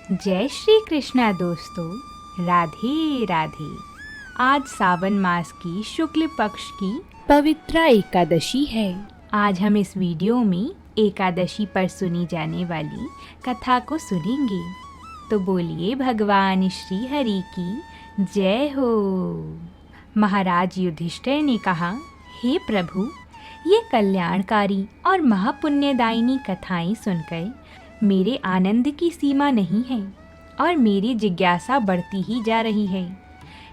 जय श्री कृष्णा दोस्तों, राधे राधे। आज सावन मास की शुक्ल पक्ष की पवित्र एकादशी है। आज हम इस वीडियो में एकादशी पर सुनी जाने वाली कथा को सुनेंगे। तो बोलिए भगवान श्री हरि की जय हो। महाराज युधिष्ठिर ने कहा, हे प्रभु, ये कल्याणकारी और महापुण्यदायिनी कथाएं सुनकर मेरे आनंद की सीमा नहीं है और मेरी जिज्ञासा बढ़ती ही जा रही है।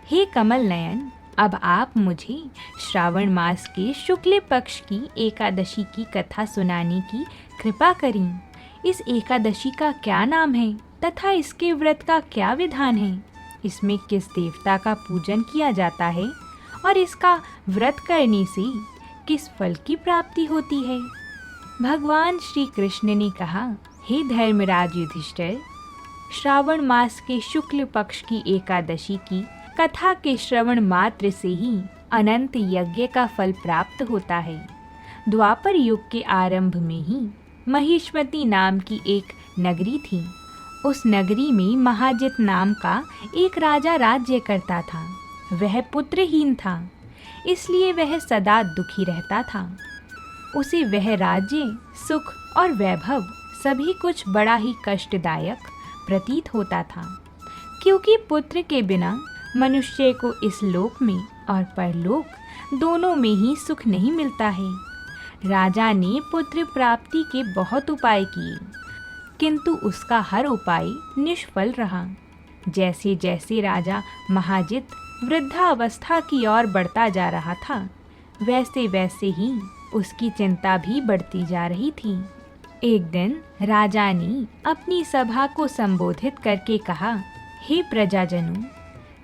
हे कमल नयन, अब आप मुझे श्रावण मास के शुक्ल पक्ष की एकादशी की कथा सुनाने की कृपा करें। इस एकादशी का क्या नाम है तथा इसके व्रत का क्या विधान है? इसमें किस देवता का पूजन किया जाता है और इसका व्रत करने से किस फल की प्राप्ति होती है? भगवान श्री कृष्ण ने कहा, हे धर्मराज युधिष्ठिर, श्रावण मास के शुक्ल पक्ष की एकादशी की कथा के श्रवण मात्र से ही अनंत यज्ञ का फल प्राप्त होता है। द्वापर युग के आरंभ में ही महिष्मती नाम की एक नगरी थी। उस नगरी में महाजित नाम का एक राजा राज्य करता था। वह पुत्रहीन था, इसलिए वह सदा दुखी रहता था। उसे वह राज्य, सुख और वैभव सभी कुछ बड़ा ही कष्टदायक प्रतीत होता था, क्योंकि पुत्र के बिना मनुष्य को इस लोक में और परलोक दोनों में ही सुख नहीं मिलता है। राजा ने पुत्र प्राप्ति के बहुत उपाय किए, किंतु उसका हर उपाय निष्फल रहा। जैसे जैसे राजा महाजित वृद्धावस्था की ओर बढ़ता जा रहा था, वैसे वैसे ही उसकी चिंता भी बढ़ती जा रही थी। एक दिन राजा ने अपनी सभा को संबोधित करके कहा, हे प्रजाजनों,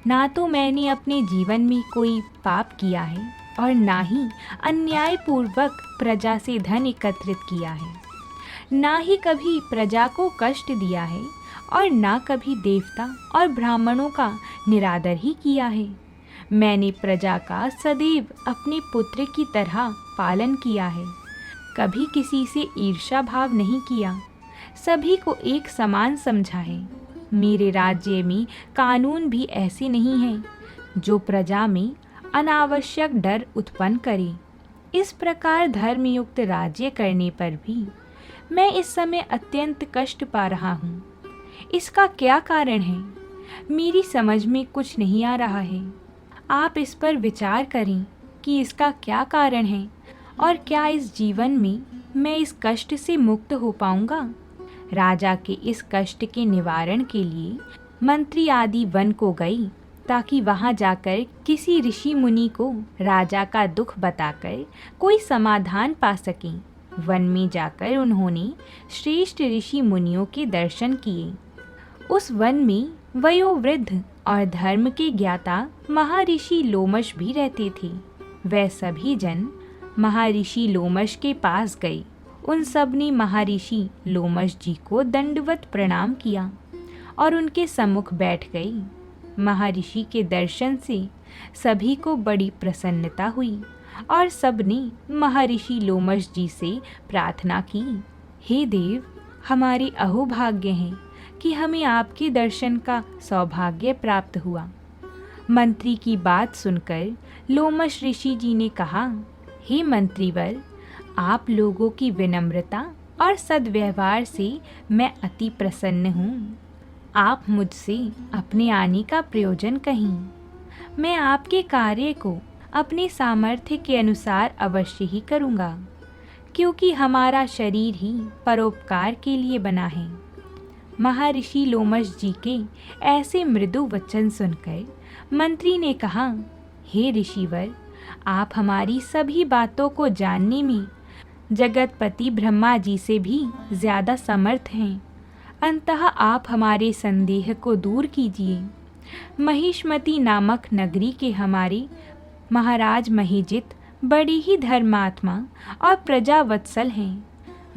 ना तो मैंने अपने जीवन में कोई पाप किया है और ना ही अन्यायपूर्वक प्रजा से धन एकत्रित किया है, ना ही कभी प्रजा को कष्ट दिया है और ना कभी देवता और ब्राह्मणों का निरादर ही किया है। मैंने प्रजा का सदैव अपने पुत्र की तरह पालन किया है, कभी किसी से ईर्ष्या भाव नहीं किया, सभी को एक समान समझा है। मेरे राज्य में कानून भी ऐसे नहीं हैं जो प्रजा में अनावश्यक डर उत्पन्न करे। इस प्रकार धर्मयुक्त राज्य करने पर भी मैं इस समय अत्यंत कष्ट पा रहा हूँ। इसका क्या कारण है? मेरी समझ में कुछ नहीं आ रहा है। आप इस पर विचार करें कि इसका क्या कारण है और क्या इस जीवन में मैं इस कष्ट से मुक्त हो पाऊंगा? राजा के इस कष्ट के निवारण के लिए मंत्री आदि वन को गई, ताकि वहां जाकर किसी ऋषि मुनि को राजा का दुख बताकर कोई समाधान पा सकें। वन में जाकर उन्होंने श्रेष्ठ ऋषि मुनियों के दर्शन किए। उस वन में वयोवृद्ध और धर्म के ज्ञाता महर्षि लोमश भी रहते थे। वह सभी जन महर्षि लोमश के पास गए। उन सब ने महर्षि लोमश जी को दंडवत प्रणाम किया और उनके सम्मुख बैठ गई। महर्षि के दर्शन से सभी को बड़ी प्रसन्नता हुई और सबने महर्षि लोमश जी से प्रार्थना की, हे देव, हमारे अहोभाग्य हैं कि हमें आपके दर्शन का सौभाग्य प्राप्त हुआ। मंत्री की बात सुनकर लोमश ऋषि जी ने कहा, हे मंत्रीवर, आप लोगों की विनम्रता और सद्व्यवहार से मैं अति प्रसन्न हूँ। आप मुझसे अपने आने का प्रयोजन कहें। मैं आपके कार्य को अपने सामर्थ्य के अनुसार अवश्य ही करूँगा, क्योंकि हमारा शरीर ही परोपकार के लिए बना है। महर्षि लोमश जी के ऐसे मृदु वचन सुनकर मंत्री ने कहा, हे ऋषिवर, आप हमारी सभी बातों को जानने में जगतपति ब्रह्मा जी से भी ज्यादा समर्थ हैं। अंततः आप हमारे संदेह को दूर कीजिए। महिष्मती नामक नगरी के हमारे महाराज महिजित बड़ी ही धर्मात्मा और प्रजावत्सल हैं।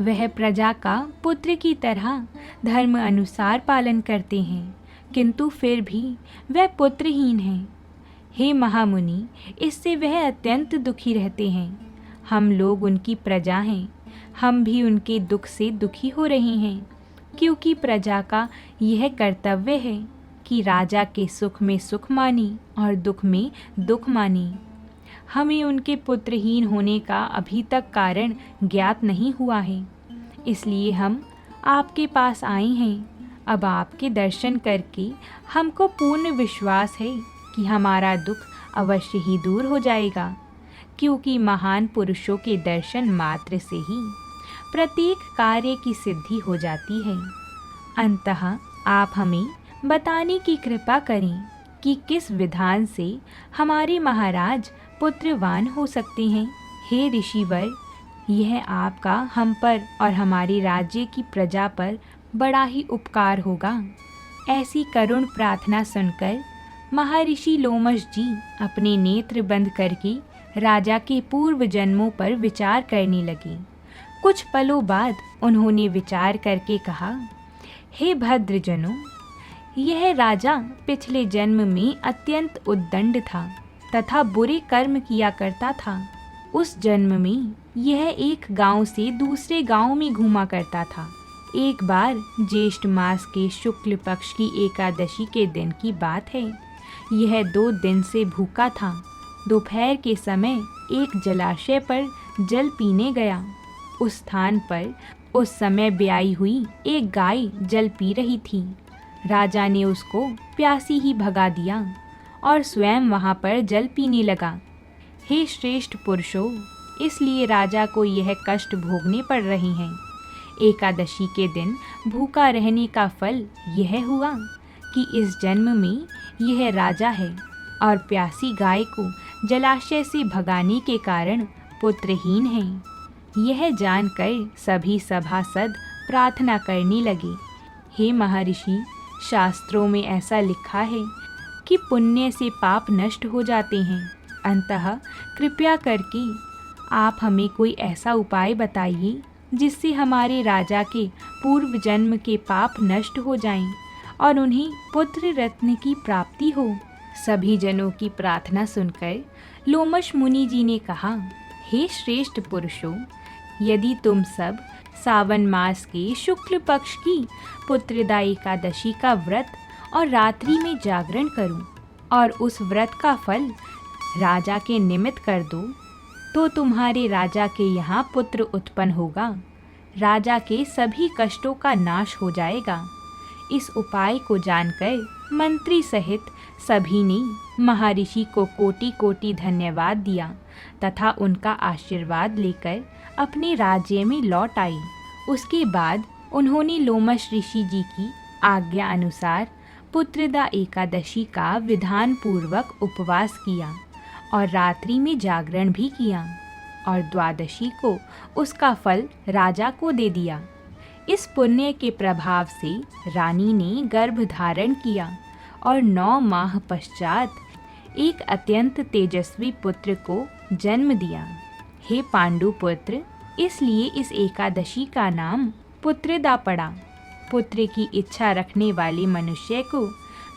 वह प्रजा का पुत्र की तरह धर्म अनुसार पालन करते हैं, किंतु फिर भी वह पुत्रहीन हैं। हे महामुनि, इससे वह अत्यंत दुखी रहते हैं। हम लोग उनकी प्रजा हैं, हम भी उनके दुख से दुखी हो रहे हैं। क्योंकि प्रजा का यह कर्तव्य है कि राजा के सुख में सुख माने और दुख में दुख माने। हमें उनके पुत्रहीन होने का अभी तक कारण ज्ञात नहीं हुआ है, इसलिए हम आपके पास आए हैं। अब आपके दर्शन करके हमको पूर्ण विश्वास है कि हमारा दुख अवश्य ही दूर हो जाएगा, क्योंकि महान पुरुषों के दर्शन मात्र से ही प्रत्येक कार्य की सिद्धि हो जाती है। अंततः आप हमें बताने की कृपा करें कि किस विधान से हमारे महाराज पुत्रवान हो सकते हैं। हे ऋषिवर, यह आपका हम पर और हमारे राज्य की प्रजा पर बड़ा ही उपकार होगा। ऐसी करुण प्रार्थना सुनकर महर्षि लोमश जी अपने नेत्र बंद करके राजा के पूर्व जन्मों पर विचार करने लगे। कुछ पलों बाद उन्होंने विचार करके कहा, हे भद्रजनों, यह राजा पिछले जन्म में अत्यंत उद्दंड था तथा बुरे कर्म किया करता था। उस जन्म में यह एक गांव से दूसरे गांव में घूमा करता था। एक बार ज्येष्ठ मास के शुक्ल पक्ष की एकादशी के दिन की बात है। यह 2 दिन से भूखा था। दोपहर के समय एक जलाशय पर जल पीने गया। उस स्थान पर उस समय ब्याई हुई एक गाय जल पी रही थी। राजा ने उसको प्यासी ही भगा दिया और स्वयं वहाँ पर जल पीने लगा। हे श्रेष्ठ पुरुषों, इसलिए राजा को यह कष्ट भोगने पड़ रहे हैं। एकादशी के दिन भूखा रहने का फल यह हुआ कि इस जन्म में यह राजा है और प्यासी गाय को जलाशय से भगाने के कारण पुत्रहीन है। यह जानकर सभी सभासद प्रार्थना करने लगे, हे महर्षि, शास्त्रों में ऐसा लिखा है कि पुण्य से पाप नष्ट हो जाते हैं। अतः कृपया करके आप हमें कोई ऐसा उपाय बताइए जिससे हमारे राजा के पूर्व जन्म के पाप नष्ट हो जाएं और उन्हें पुत्र रत्न की प्राप्ति हो। सभी जनों की प्रार्थना सुनकर लोमश मुनि जी ने कहा, हे श्रेष्ठ पुरुषों, यदि तुम सब सावन मास के शुक्ल पक्ष की पुत्रदा एकादशी का व्रत और रात्रि में जागरण करो और उस व्रत का फल राजा के निमित्त कर दो, तो तुम्हारे राजा के यहाँ पुत्र उत्पन्न होगा। राजा के सभी कष्टों का नाश हो जाएगा। इस उपाय को जानकर मंत्री सहित सभी ने महर्षि को कोटि कोटि धन्यवाद दिया तथा उनका आशीर्वाद लेकर अपने राज्य में लौट आई। उसके बाद उन्होंने लोमश ऋषि जी की आज्ञा अनुसार पुत्रदा एकादशी का विधान पूर्वक उपवास किया और रात्रि में जागरण भी किया और द्वादशी को उसका फल राजा को दे दिया। इस पुण्य के प्रभाव से रानी ने गर्भ धारण किया और 9 माह पश्चात एक अत्यंत तेजस्वी पुत्र को जन्म दिया। हे पांडु पुत्र, इसलिए इस एकादशी का नाम पुत्रदा पड़ा। पुत्र की इच्छा रखने वाले मनुष्य को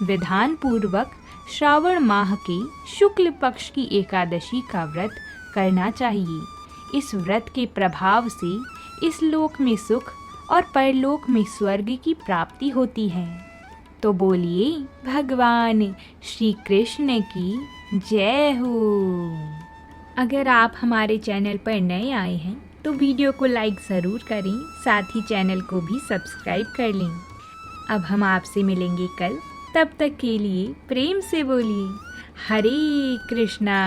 विधान पूर्वक श्रावण माह के शुक्ल पक्ष की एकादशी का व्रत करना चाहिए। इस व्रत के प्रभाव से इस लोक में सुख और परलोक में स्वर्ग की प्राप्ति होती है। तो बोलिए भगवान श्री कृष्ण की जय हो। अगर आप हमारे चैनल पर नए आए हैं तो वीडियो को लाइक ज़रूर करें, साथ ही चैनल को भी सब्सक्राइब कर लें। अब हम आपसे मिलेंगे कल, तब तक के लिए प्रेम से बोलिए हरे कृष्णा।